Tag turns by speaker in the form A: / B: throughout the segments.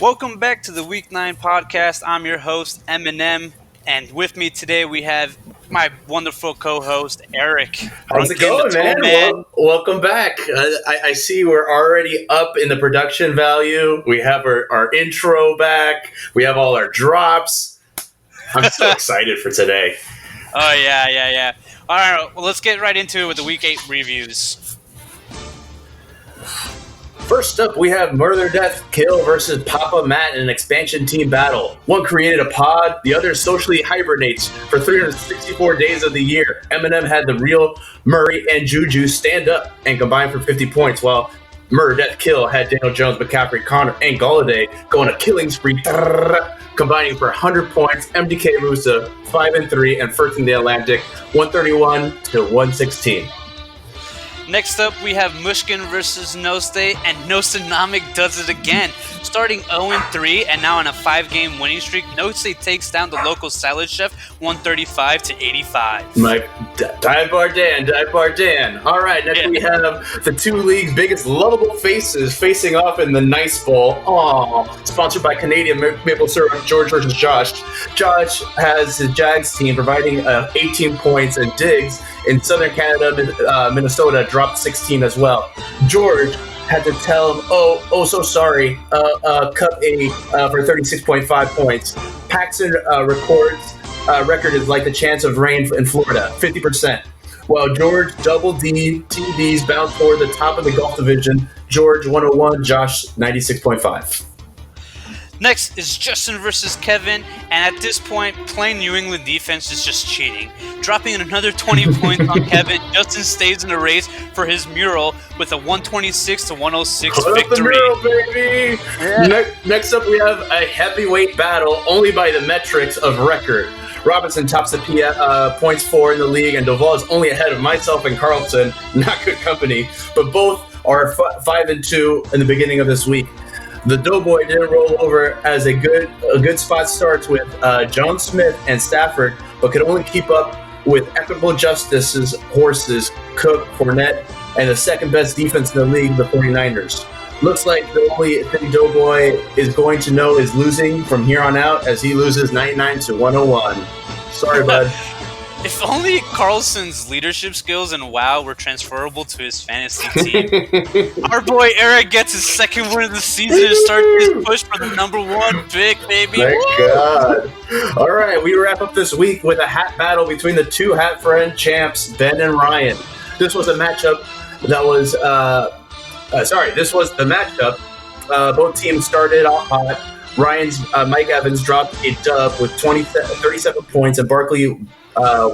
A: Welcome back to the Week 9 podcast. I'm your host, Eminem, and with me today we have my wonderful co-host, Eric.
B: How's it
A: Brunken, the
B: going, man?
A: Tool Man.
B: Welcome back. I see we're already up in the production value. We have our intro back. We have all our drops. I'm so excited for today.
A: Oh, yeah. All right, well, let's get right into it with the Week 8 reviews.
B: First up, we have Murder, Death, Kill versus Papa Matt in an expansion team battle. One created a pod, the other socially hibernates for 364 days of the year. Eminem had the real Murray and Juju stand up and combine for 50 points, while Murder, Death, Kill had Daniel Jones, McCaffrey, Connor, and Golladay going a killing spree, combining for 100 points. MDK moves to 5-3 and first in the Atlantic, 131 to 116.
A: Next up, we have Mushkin versus Noste, and Nostonomic does it again. Starting 0-3 and now on a 5-game winning streak, Noste takes down the local salad chef 135 to 85.
B: My Dive Bar Dan. All right, next we have the two league's biggest lovable faces facing off in the Nice Bowl. Aww. Sponsored by Canadian maple syrup, George versus Josh. Josh has his Jags team providing 18 points, and Diggs in Southern Canada, Minnesota, dropped 16 as well. George had to tell him, so sorry, cut a for 36.5 points. Paxton record is like the chance of rain in Florida, 50%. While George double D TDs bound toward the top of the golf division, George 101, Josh 96.5.
A: Next is Justin versus Kevin, and at this point, playing New England defense is just cheating. Dropping another 20 points on Kevin, Justin stays in the race for his mural with a 126 to 106
B: Put
A: victory.
B: Up the mural, baby! Yeah. Next up, we have a heavyweight battle only by the metrics of record. Robinson tops the points for in the league, and Duvall is only ahead of myself and Carlson. Not good company, but both are 5-2 in the beginning of this week. The Doughboy didn't roll over as a good spot starts with John Smith and Stafford, but could only keep up with Equitable Justice's horses, Cook, Fournette, and the second best defense in the league, the 49ers. Looks like the only thing Doughboy is going to know is losing from here on out, as he loses 99 to 101. Sorry, bud.
A: If only Carlson's leadership skills in WoW were transferable to his fantasy team. Our boy Eric gets his second win of the season to start his push for the #1 pick, baby.
B: Thank God. All right, we wrap up this week with a hat battle between the two hat friend champs, Ben and Ryan. This was a matchup that was, this was the matchup. Both teams started off hot. Ryan's Mike Evans dropped a dub with 37 points, and Barkley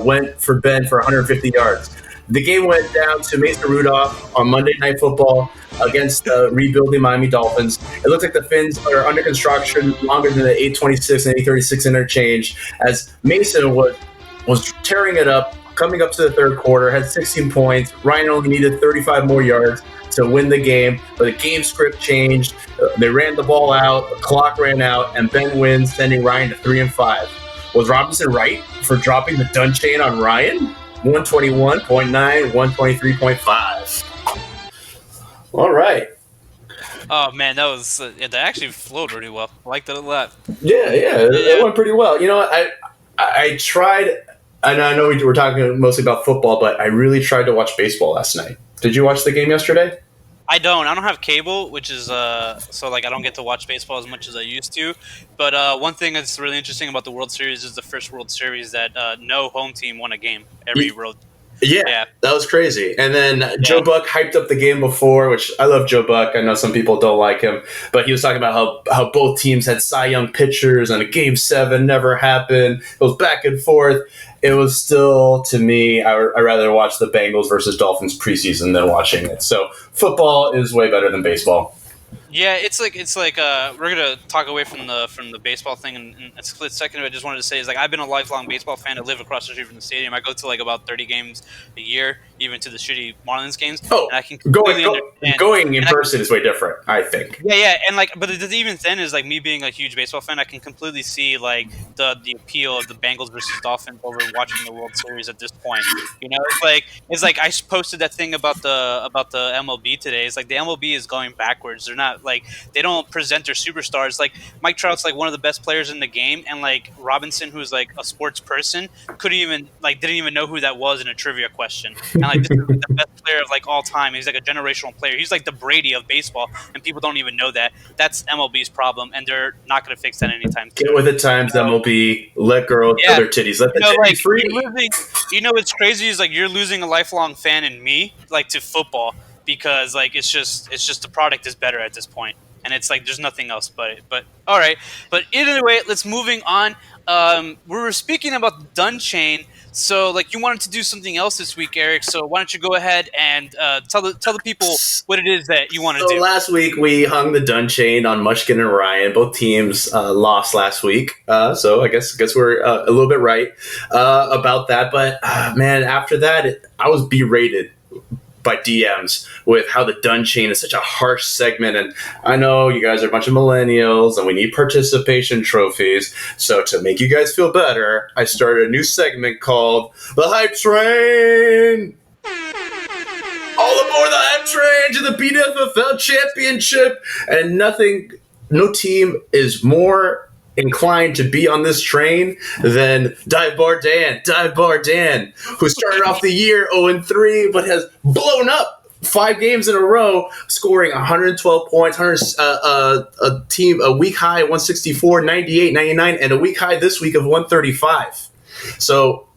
B: went for Ben for 150 yards. The game went down to Mason Rudolph on Monday Night Football against the rebuilding Miami Dolphins. It looks like the Finns are under construction longer than the 826 and 836 interchange, as Mason was tearing it up, coming up to the third quarter, had 16 points. Ryan only needed 35 more yards to win the game, but the game script changed. They ran the ball out, the clock ran out, and Ben wins, sending Ryan to 3-5. Was Robinson right for dropping the dun chain on Ryan? 121.9, 123.5. All right.
A: Oh man, that actually flowed really well. I liked it a lot.
B: Yeah, it went pretty well. You know what? I tried. I know we were talking mostly about football, but I really tried to watch baseball last night. Did you watch the game yesterday?
A: I don't have cable, which is so I don't get to watch baseball as much as I used to. But one thing that's really interesting about the World Series is the first World Series that no home team won a game every road.
B: Yeah, that was crazy. And then Joe Buck hyped up the game before, which I love Joe Buck. I know some people don't like him, but he was talking about how both teams had Cy Young pitchers and a Game 7 never happened. It was back and forth. It was still, to me, I'd rather watch the Bengals versus Dolphins preseason than watching it. So football is way better than baseball.
A: Yeah, it's like we're gonna talk away from the baseball thing in a split second. But I just wanted to say is I've been a lifelong baseball fan. I live across the street from the stadium. I go to about 30 games a year, even to the shitty Marlins games.
B: Oh,
A: and I can
B: going in person is way different, I think.
A: Yeah, and but even then is me being a huge baseball fan. I can completely see the appeal of the Bengals versus Dolphins over watching the World Series at this point. You know, it's like I posted that thing about the MLB today. It's like the MLB is going backwards. They're not like they don't present their superstars. Like Mike Trout's like one of the best players in the game, and like Robinson, who's like a sports person, didn't even know who that was in a trivia question. And like this is like, the best player of like all time. He's like a generational player. He's like the Brady of baseball, and people don't even know that. That's MLB's problem, and they're not going to fix that anytime soon.
B: Get with the times, MLB. Let girls show their titties. Let the titties free.
A: What's crazy is like you're losing a lifelong fan in me, like to football, because like it's just the product is better at this point, and it's like there's nothing else but it. But all right, but either way, let's moving on. We were speaking about Dun Chain, so like you wanted to do something else this week, Eric. So why don't you go ahead and tell the people what it is that you want to do.
B: So last week we hung the Dun Chain on Mushkin and Ryan. Both teams lost last week, so I guess we're a little bit right about that. But man, after that, I was berated by DMs with how the Dun Chain is such a harsh segment. And I know you guys are a bunch of millennials and we need participation trophies. So to make you guys feel better, I started a new segment called The Hype Train. All aboard the Hype Train to the BNFL Championship. And no team is more inclined to be on this train than Dive Bar Dan, who started off the year 0-3, but has blown up 5 games in a row, scoring 112 points, a week high 164, 98, 99, and a week high this week of 135. So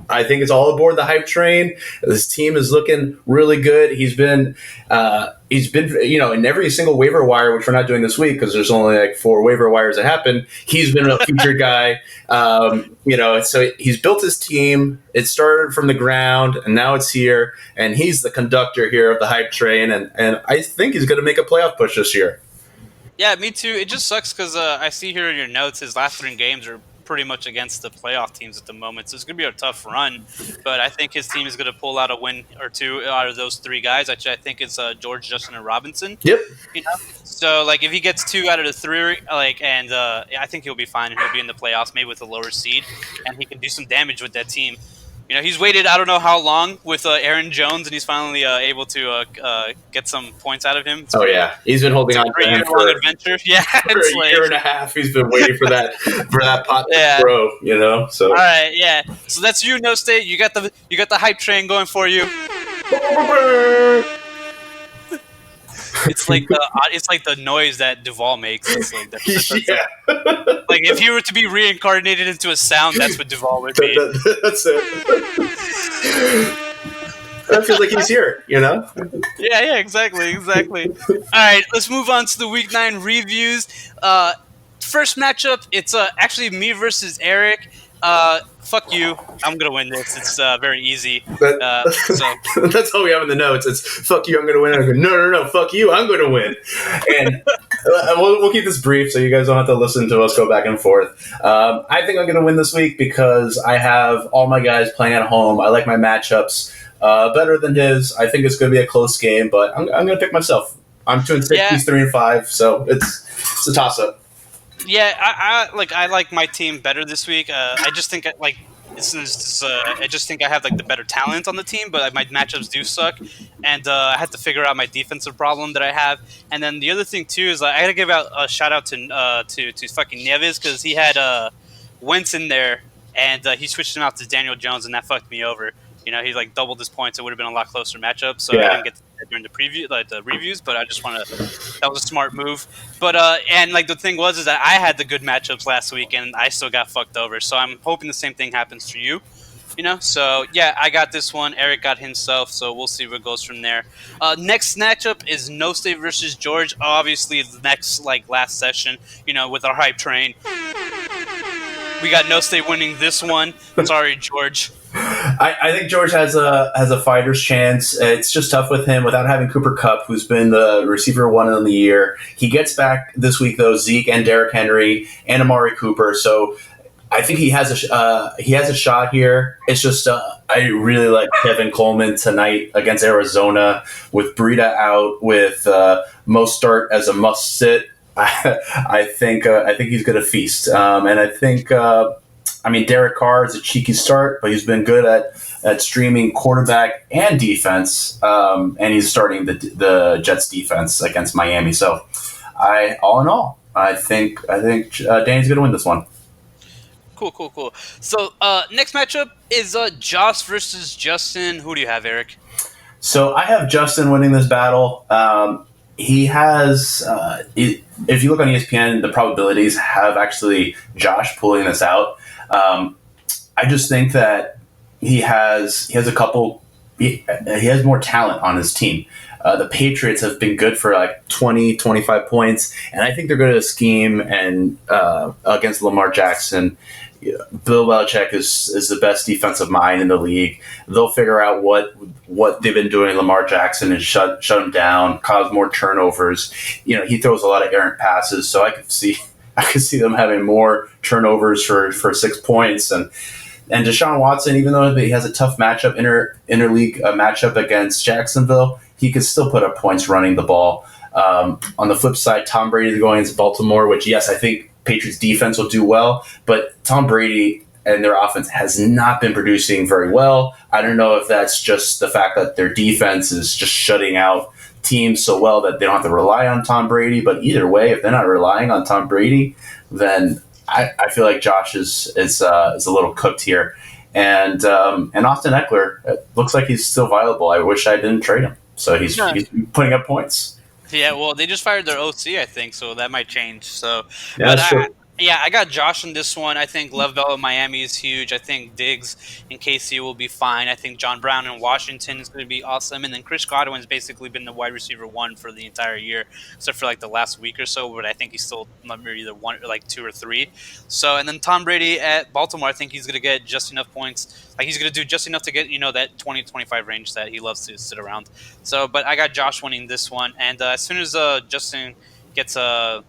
B: I think it's all aboard the hype train. This team is looking really good. He's been in every single waiver wire, which we're not doing this week because there's only like 4 waiver wires that happen. He's been a featured guy. So he's built his team. It started from the ground, and now it's here. And he's the conductor here of the hype train. And I think he's going to make a playoff push this year.
A: Yeah, me too. It just sucks because I see here in your notes his last 3 games are pretty much against the playoff teams at the moment, so it's going to be a tough run, but I think his team is going to pull out a win or 2 out of those 3 guys. Actually, I think it's George, Justin, and Robinson.
B: Yep.
A: So like if he gets 2 out of the 3, I think he'll be fine and he'll be in the playoffs, maybe with a lower seed, and he can do some damage with that team. He's waited I don't know how long with Aaron Jones, and he's finally able to get some points out of him.
B: Yeah, he's been holding on to him for
A: adventure. Yeah,
B: for a year and a half. He's been waiting for that pot to grow. So
A: all right, yeah. So that's you, No State. You got the hype train going for you. It's like the noise that Duvall makes. It's like like if he were to be reincarnated into a sound, that's what Duvall would be.
B: That's it. That feels like he's here,
A: Yeah, exactly. All right, let's move on to the Week 9 reviews. First matchup, it's actually me versus Eric. Fuck you. I'm going to win this. It's very easy.
B: That's all we have in the notes. It's fuck you, I'm going to win. I go, no, fuck you, I'm going to win. And we'll keep this brief so you guys don't have to listen to us go back and forth. I think I'm going to win this week because I have all my guys playing at home. I like my matchups better than his. I think it's going to be a close game, but I'm going to pick myself. I'm 2-6, he's 3-5, so it's a toss-up.
A: Yeah, I like my team better this week. I just think I have like the better talent on the team, but my matchups do suck, and I had to figure out my defensive problem that I have. And then the other thing too is I got to give out a shout out to fucking Neves because he had Wentz in there, and he switched him out to Daniel Jones, and that fucked me over. He like doubled his points. It would have been a lot closer matchup. So I didn't get to that during the reviews, but I just that was a smart move. But and like the thing is that I had the good matchups last week, and I still got fucked over. So I'm hoping the same thing happens for you. So yeah, I got this one. Eric got himself. So we'll see what goes from there. Next matchup is No State versus George. Obviously, the next last session. With our hype train. We got No State winning this one. Sorry, George.
B: I think George has a fighter's chance. It's just tough with him without having Cooper Kupp, who's been the receiver 1 in the year. He gets back this week though, Zeke and Derrick Henry and Amari Cooper. So I think he has a shot here. It's just I really like Kevin Coleman tonight against Arizona with Breida out, with Mostert as a must sit. I think he's going to feast, and I think. Derek Carr is a cheeky start, but he's been good at at streaming quarterback and defense, and he's starting the Jets defense against Miami. So, all in all, I think Danny's going to win this one.
A: Cool. So, next matchup is Josh versus Justin. Who do you have, Eric?
B: So I have Justin winning this battle. He has, if you look on ESPN, the probabilities have actually Josh pulling this out. I just think that he has a couple. He has more talent on his team. The Patriots have been good for like 20, 25 points, and I think they're good at a scheme and against Lamar Jackson. Bill Belichick is the best defensive mind in the league. They'll figure out what they've been doing to Lamar Jackson and shut him down, cause more turnovers. He throws a lot of errant passes, so I could see them having more turnovers for 6 points. And Deshaun Watson, even though he has a tough matchup, interleague matchup against Jacksonville, he could still put up points running the ball. On the flip side, Tom Brady going against Baltimore, which, yes, I think Patriots defense will do well, but Tom Brady and their offense has not been producing very well. I don't know if that's just the fact that their defense is just shutting out teams so well that they don't have to rely on Tom Brady. But either way, if they're not relying on Tom Brady, then I feel like Josh is a little cooked here. And Austin Eckler, it looks like he's still viable. I wish I didn't trade him. So he's putting up points.
A: Yeah, well, they just fired their OC, I think, so that might change. So,
B: yeah, that's true.
A: I got Josh in this one. I think Lev Bell in Miami is huge. I think Diggs in KC will be fine. I think John Brown in Washington is going to be awesome. And then Chris Godwin's basically been the wide receiver 1 for the entire year, except for like the last week or so. But I think he's still number either 1 or like 2 or 3. So, and then Tom Brady at Baltimore, I think he's going to get just enough points. Like he's going to do just enough to get that 20-25 range that he loves to sit around. So, but I got Josh winning this one. And as soon as Justin gets a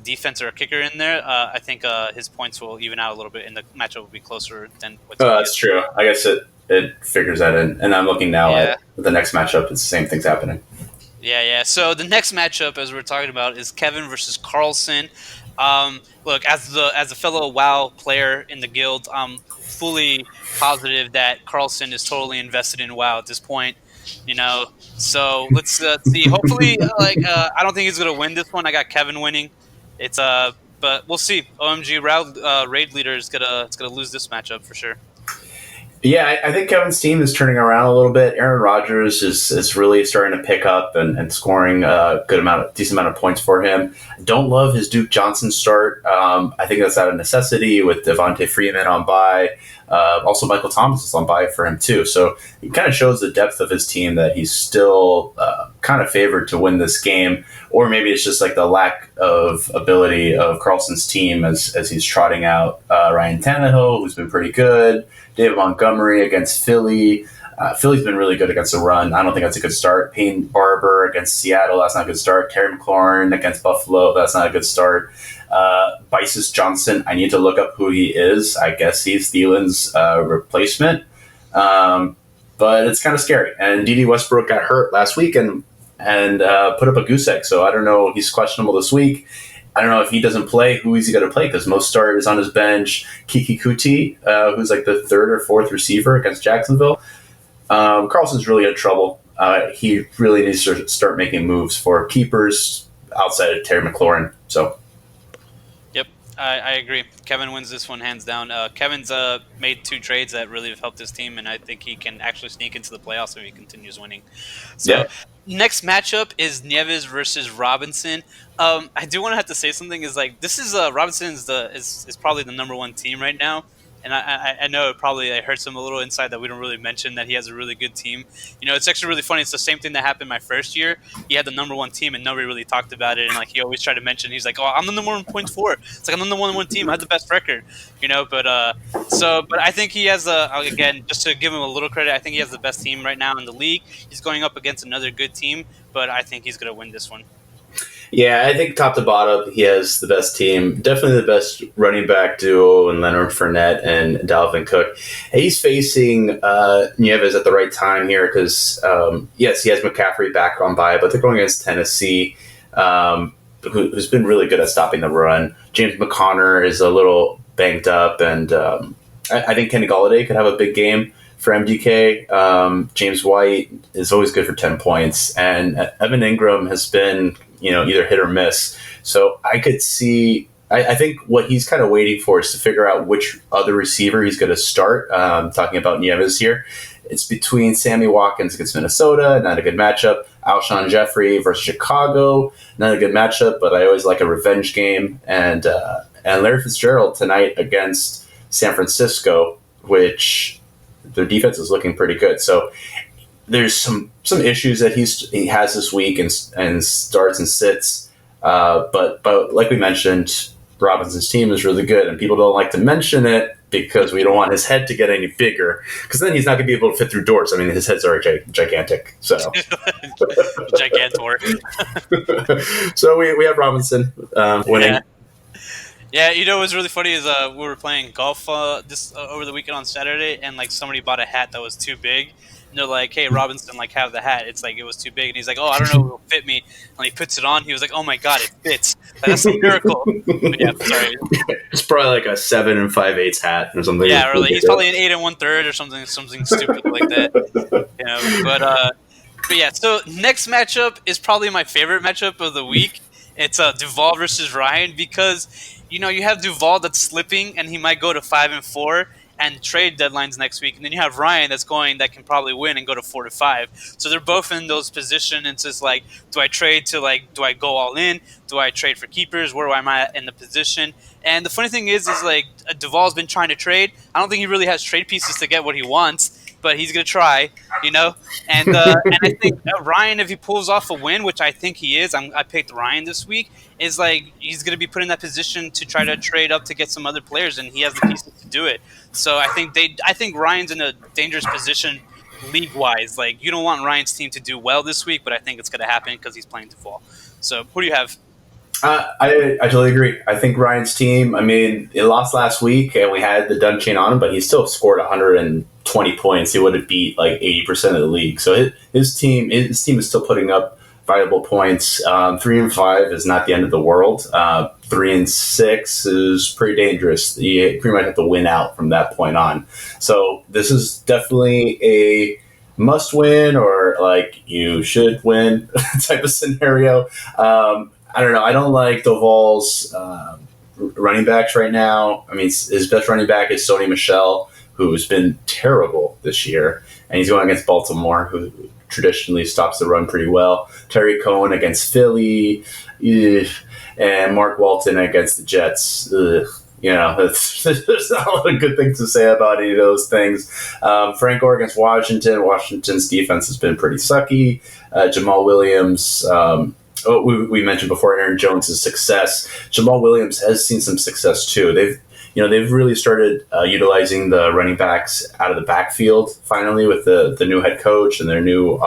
A: defense or a kicker in there, I think his points will even out a little bit, and the matchup will be closer than what's
B: that's true. I guess it figures that in. And I'm looking now at the next matchup. It's the same thing's happening.
A: Yeah. So the next matchup, as we're talking about, is Kevin versus Carlson. Look, as a fellow WoW player in the guild, I'm fully positive that Carlson is totally invested in WoW at this point. So let's see. Hopefully, I don't think he's gonna win this one. I got Kevin winning. It's but we'll see. OMG raid leader is gonna lose this matchup for sure.
B: Yeah, I think Kevin's team is turning around a little bit. Aaron Rodgers is really starting to pick up and scoring a decent amount of points for him. Don't love his Duke Johnson start. I think that's out of necessity with Devontae Freeman on bye. Also, Michael Thomas is on bye for him too. So it kind of shows the depth of his team that he's still kind of favored to win this game. Or maybe it's just like the lack of ability of Carlson's team as he's trotting out Ryan Tannehill, who's been pretty good. David Montgomery against Philly. Philly's been really good against the run. I don't think that's a good start. Payne Barber against Seattle. That's not a good start. Terry McLaurin against Buffalo. That's not a good start. Bisus Johnson. I need to look up who he is. I guess he's Thielen's replacement. But it's kind of scary. And D.D. Westbrook got hurt last week and put up a goose egg. So I don't know. He's questionable this week. I don't know if he doesn't play, who is he going to play? Because most starters on his bench, Kiki Kuti, who's like the 3rd or 4th receiver against Jacksonville. Carlson's really in trouble. He really needs to start making moves for keepers outside of Terry McLaurin. So,
A: yep, I agree. Kevin wins this one hands down. Kevin's made 2 trades that really have helped his team, and I think he can actually sneak into the playoffs if he continues winning. So. Yeah. Next matchup is Nieves versus Robinson. I do want to have to say something. Is like this is Robinson is probably the number 1 team right now, and I know it probably hurts him a little inside that we don't really mention that he has a really good team. It's actually really funny. It's the same thing that happened my first year. He had the number 1 team, and nobody really talked about it. And like he always tried to mention, he's like, "Oh, I'm the number 1.4." It's like I'm the number 1 team. I have the best record, But I think he has again, just to give him a little credit, I think he has the best team right now in the league. He's going up against another good team, but I think he's going to win this one.
B: Yeah, I think top to bottom, he has the best team. Definitely the best running back duo in Leonard Fournette and Dalvin Cook. He's facing Nieves at the right time here because, yes, he has McCaffrey back on bye, but they're going against Tennessee, who's been really good at stopping the run. James McConnor is a little banged up, and I think Kenny Golladay could have a big game. for MDK. James White is always good for 10 points, and Evan Ingram has been, either hit or miss. So I could see. I think what he's kind of waiting for is to figure out which other receiver he's going to start. Talking about Nieves here. It's between Sammy Watkins against Minnesota, not a good matchup. Alshon Jeffrey versus Chicago, not a good matchup, but I always like a revenge game. And Larry Fitzgerald tonight against San Francisco, which their defense is looking pretty good. So there's some issues that he has this week and starts and sits. But like we mentioned, Robinson's team is really good, and people don't like to mention it because we don't want his head to get any bigger, because then he's not going to be able to fit through doors. I mean, his head's already gigantic. So
A: Gigantor.
B: So we have Robinson winning.
A: Yeah, what was really funny is we were playing golf over the weekend on Saturday, and somebody bought a hat that was too big. And they're like, "Hey, Robinson, have the hat." It's it was too big, and he's like, "Oh, I don't know if it'll fit me." And he puts it on. He was like, "Oh my god, it fits!" That's a miracle. But yeah, sorry.
B: It's probably a 7 5/8 hat or something.
A: Yeah, really. He's probably an 8 1/3 or something stupid like that. But yeah. So next matchup is probably my favorite matchup of the week. It's Duval versus Ryan, because you have Duval that's slipping and he might go to 5-4. And trade deadlines next week, and then you have Ryan that can probably win and go to 4-5. So they're both in those positions. It's just do I trade to do I go all in? Do I trade for keepers? Where am I in the position? And the funny thing is Duval's been trying to trade. I don't think he really has trade pieces to get what he wants, but he's gonna try, And and I think Ryan, if he pulls off a win, which I think he is, I picked Ryan this week, is he's gonna be put in that position to try to trade up to get some other players, and he has the pieces to do it. So I think Ryan's in a dangerous position league wise. You don't want Ryan's team to do well this week, but I think it's gonna happen because he's playing Duval. So who do you have?
B: I totally agree. I think Ryan's team, it lost last week and we had the dunk chain on him, but he still scored 120 points. He would have beat 80% of the league. So his team is still putting up valuable points. 3-5 is not the end of the world. 3-6 is pretty dangerous. You pretty much have to win out from that point on. So this is definitely a must win, or you should win type of scenario. I don't know. I don't like Duval's running backs right now. His best running back is Sony Michel, who's been terrible this year, and he's going against Baltimore, who traditionally stops the run pretty well. Terry Cohen against Philly, and Mark Walton against the Jets. There's not a lot of good things to say about any of those things. Frank Gore against Washington. Washington's defense has been pretty sucky. Jamal Williams. We mentioned before Aaron Jones' success. Jamal Williams has seen some success too. They've really started utilizing the running backs out of the backfield finally with the new head coach and their new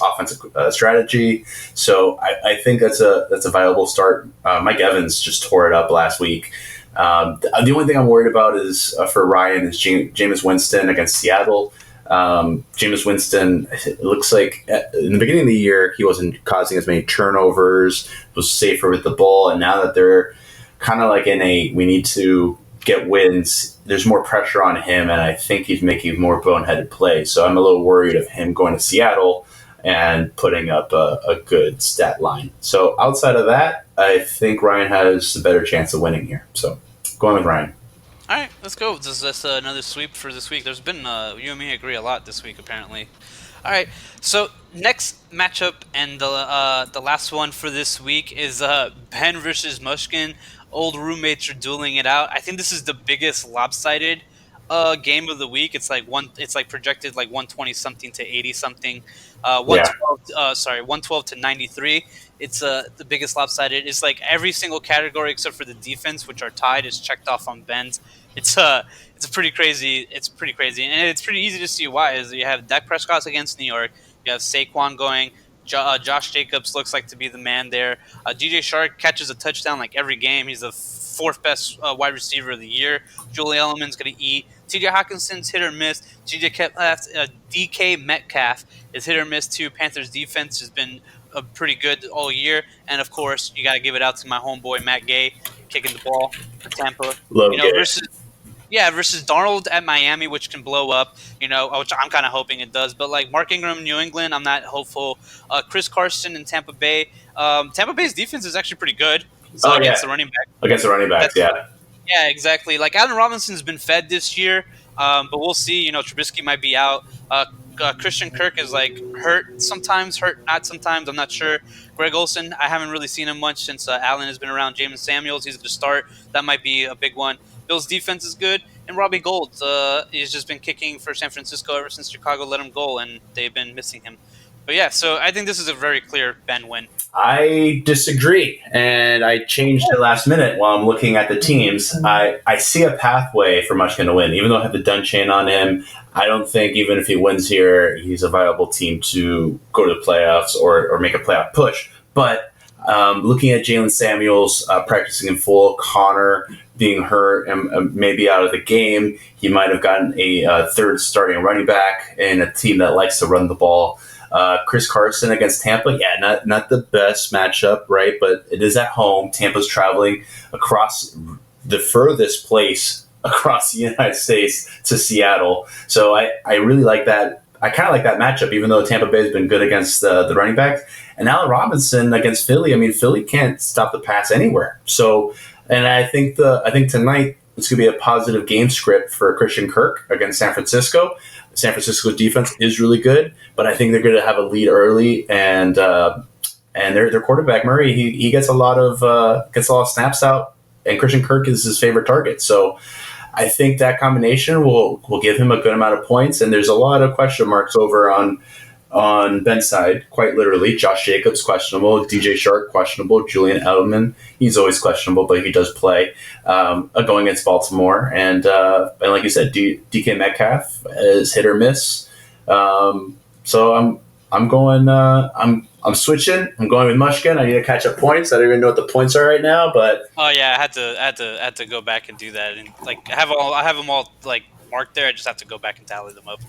B: offensive strategy. So I think that's a viable start. Mike Evans just tore it up last week. The only thing I'm worried about is for Ryan is Jameis Winston against Seattle. Jameis Winston, it looks like in the beginning of the year he wasn't causing as many turnovers, was safer with the ball, and now that they're kind of in we need to get wins, there's more pressure on him, and I think he's making more boneheaded plays. So I'm a little worried of him going to Seattle and putting up a good stat line. So outside of that, I think Ryan has a better chance of winning here. So going with Ryan.
A: All right, let's go. This is another sweep for this week. There's been you and me agree a lot this week, apparently. All right, so next matchup and the last one for this week is Ben versus Mushkin. Old roommates are dueling it out. I think this is the biggest lopsided game of the week. It's projected 120 something to 80 something. 112 to 93. It's the biggest lopsided. It's every single category except for the defense, which are tied, is checked off on Ben's. It's pretty crazy. It's pretty crazy, and it's pretty easy to see why. Is you have Dak Prescott against New York. You have Saquon going. Josh Jacobs looks like to be the man there. DJ Shark catches a touchdown every game. He's the fourth best wide receiver of the year. Julie Elliman's going to eat. TJ Hawkinson's hit or miss. DK Metcalf is hit or miss too. Panthers defense has been pretty good all year. And, of course, you got to give it out to my homeboy Matt Gay kicking the ball for Tampa.
B: Love
A: versus Yeah, versus Darnold at Miami, which can blow up, which I'm kind of hoping it does. But like Mark Ingram, New England, I'm not hopeful. Chris Carson in Tampa Bay. Tampa Bay's defense is actually pretty good. So
B: Oh yeah,
A: against the running back.
B: against the running backs, yeah.
A: Yeah, exactly. Like Allen Robinson's been fed this year, but we'll see. Trubisky might be out. Christian Kirk is like hurt sometimes, hurt not sometimes. I'm not sure. Greg Olsen, I haven't really seen him much since Allen has been around. James Samuels, he's going to start. That might be a big one. Bills' defense is good, and Robbie Gould, he's just been kicking for San Francisco ever since Chicago let him go, and they've been missing him. But yeah, so I think this is a very clear Ben win.
B: I disagree, and I changed it last minute while I'm looking at the teams. I see a pathway for Mushkin to win, even though I have the Dun chain on him. I don't think even if he wins here, he's a viable team to go to the playoffs or make a playoff push. But looking at Jalen Samuels practicing in full, Connor being hurt and maybe out of the game, he might have gotten a third starting running back in a team that likes to run the ball. Chris Carson against Tampa, yeah, not the best matchup, right? But it is at home. Tampa's traveling across the furthest place across the United States to Seattle. So I really like that. I kind of like that matchup, even though Tampa Bay has been good against the running backs. And Allen Robinson against Philly, I mean, Philly can't stop the pass anywhere. So, and I think tonight it's going to be a positive game script for Christian Kirk against San Francisco. San Francisco's defense is really good, but I think they're going to have a lead early, and their quarterback Murray he gets a lot of snaps out, and Christian Kirk is his favorite target. So I think that combination will give him a good amount of points. And there's a lot of question marks over on Ben's side, quite literally. Josh Jacobs questionable, DJ Shark questionable, Julian Edelman, he's always questionable, but he does play going against Baltimore. And like you said, DK Metcalf is hit or miss. So I'm going. I'm switching. I'm going with Mushkin. I need to catch up points. I don't even know what the points are right now, but
A: oh yeah, I had to go back and do that, and like I have them all like marked there. I just have to go back and tally them up.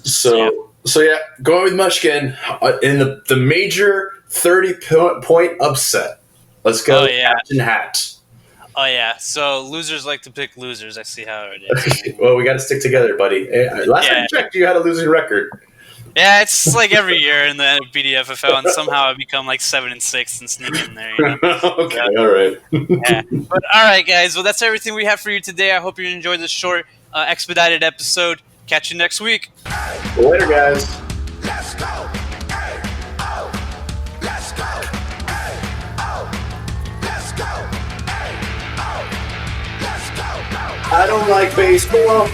B: So yeah, going with Mushkin in the major 30-point upset. Let's go.
A: Oh yeah,
B: hat.
A: Oh yeah. So losers like to pick losers. I see how it is.
B: Well, we got to stick together, buddy. Last time I checked, you had a losing record.
A: Yeah, it's like every year in the BDFFL, and somehow I become like 7-6 and sneak in there.
B: Okay, all right.
A: Yeah. But all right, guys. Well, that's everything we have for you today. I hope you enjoyed this short, expedited episode. Catch you next week.
B: Later, guys.
C: Let's go. Hey, oh. Let's go. Hey, oh. Let's go. Hey, oh. Let's go.
B: I don't like baseball.